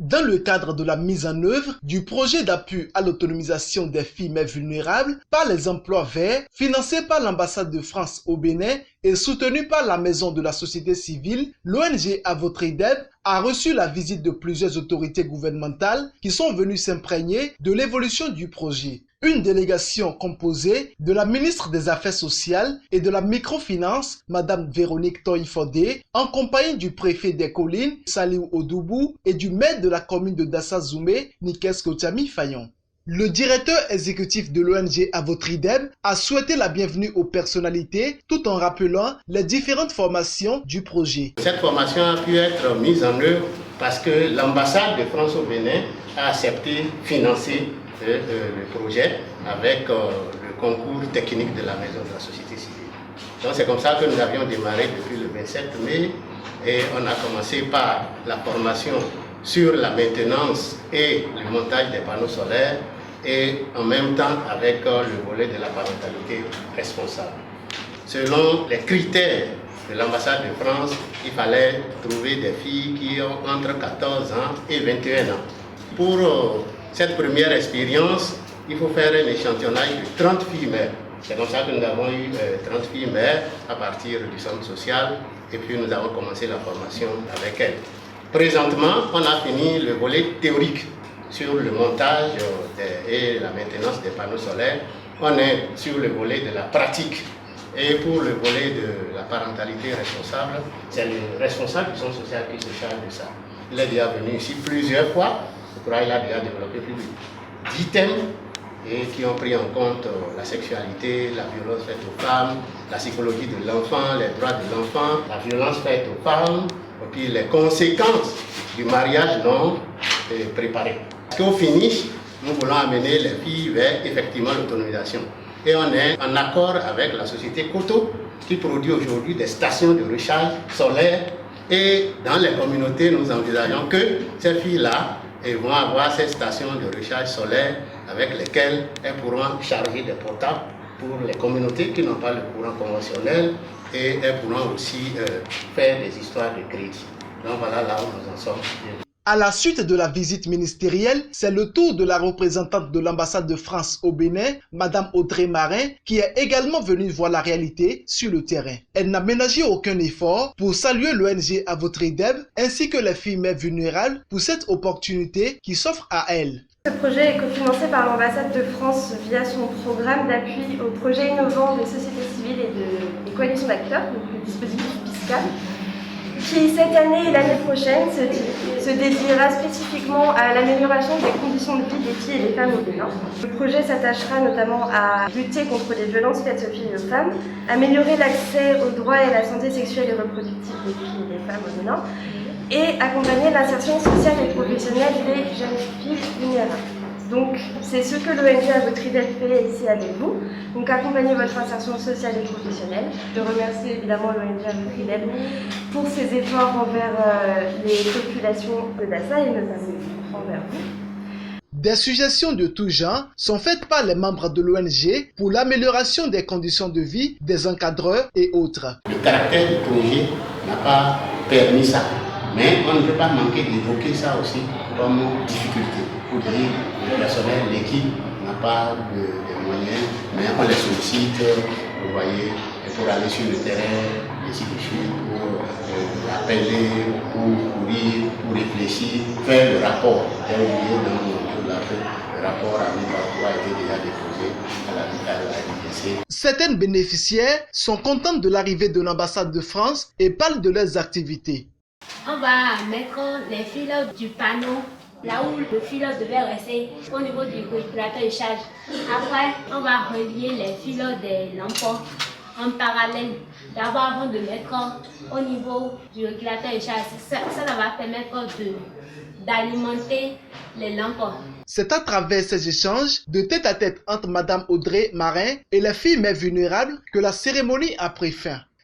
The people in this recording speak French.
Dans le cadre de la mise en œuvre du projet d'appui à l'autonomisation des filles mères vulnérables par les emplois verts, financé par l'ambassade de France au Bénin et soutenu par la Maison de la société civile, l'ONG Avotrideb a reçu la visite de plusieurs autorités gouvernementales qui sont venues s'imprégner de l'évolution du projet. Une délégation composée de la ministre des Affaires sociales et de la microfinance, Madame Véronique Toïfodé, en compagnie du préfet des collines, Saliou Odoubou, et du maire de la commune de Dassa-Zoumé, Nikes Kotiami Fayon. Le directeur exécutif de l'ONG Avotrideb a souhaité la bienvenue aux personnalités tout en rappelant les différentes formations du projet. Cette formation a pu être mise en œuvre parce que l'ambassade de France au Bénin a accepté de financer le projet avec le concours technique de la Maison de la société civile. Donc c'est comme ça que nous avions démarré depuis le 27 mai et on a commencé par la formation sur la maintenance et le montage des panneaux solaires et en même temps avec le volet de la parentalité responsable. Selon les critères de l'ambassade de France, il fallait trouver des filles qui ont entre 14 ans et 21 ans. Pour cette première expérience, il faut faire un échantillonnage de 30 filles mères. C'est comme ça que nous avons eu 30 filles mères à partir du centre social et puis nous avons commencé la formation avec elles. Présentement, on a fini le volet théorique sur le montage et la maintenance des panneaux solaires. On est sur le volet de la pratique. Et pour le volet de la parentalité responsable, c'est le responsable du centre social qui se charge de ça. Il est déjà venu ici plusieurs fois. Je crois qu'il a déjà développé plus de 10 thèmes et qui ont pris en compte la sexualité, la violence faite aux femmes, la psychologie de l'enfant, les droits de l'enfant, la violence faite aux femmes, et puis les conséquences du mariage non préparé. Au finish, nous voulons amener les filles vers effectivement l'autonomisation. Et on est en accord avec la société Koto qui produit aujourd'hui des stations de recharge solaire. Et dans les communautés, nous envisageons que ces filles-là vont avoir ces stations de recharge solaire avec lesquelles elles pourront charger des portables pour les communautés qui n'ont pas le courant conventionnel et elles pourront aussi faire des histoires de crédit. Donc voilà là où nous en sommes. À la suite de la visite ministérielle, c'est le tour de la représentante de l'ambassade de France au Bénin, Madame Audrey Marin, qui est également venue voir la réalité sur le terrain. Elle n'a ménagé aucun effort pour saluer l'ONG Avotrideb ainsi que les filles mères vulnérables pour cette opportunité qui s'offre à elles. Ce projet est cofinancé par l'ambassade de France via son programme d'appui aux projets innovants des sociétés civiles et des coalitions d'acteurs, donc le dispositif fiscal, qui cette année et l'année prochaine se dédiera spécifiquement à l'amélioration des conditions de vie des filles et des femmes au Bénin. Le projet s'attachera notamment à lutter contre les violences faites aux filles et aux femmes, améliorer l'accès aux droits et à la santé sexuelle et reproductive des filles et des femmes au Bénin, et accompagner l'insertion sociale et professionnelle des jeunes filles vulnérables. Donc, c'est ce que l'ONG Avotrideb fait ici avec vous. Donc, accompagner votre insertion sociale et professionnelle. Je remercie évidemment l'ONG Avotrideb pour ses efforts envers les populations de Dassa et notamment envers vous. Des suggestions de tout genre sont faites par les membres de l'ONG pour l'amélioration des conditions de vie des encadreurs et autres. Le caractère du projet n'a pas permis ça, mais on ne peut pas manquer d'évoquer ça aussi comme difficulté. Pour dire le personnel, l'équipe n'a pas de moyens, mais on les sollicite, vous voyez, pour aller sur le terrain, ainsi de suite, pour appeler, pour courir, pour réfléchir, faire le rapport. Le rapport à mi-parcours a été déjà déposé à la DGC. Certaines bénéficiaires sont contentes de l'arrivée de l'ambassade de France et parlent de leurs activités. On va mettre les fils du panneau là où le fil devait rester au niveau du régulateur de charge. Après, on va relier les fils des lampes en parallèle. D'abord, avant de mettre au niveau du régulateur de charge, ça va permettre d'alimenter les lampes. C'est à travers ces échanges de tête à tête entre Madame Audrey Marin et les filles mères vulnérables que la cérémonie a pris fin.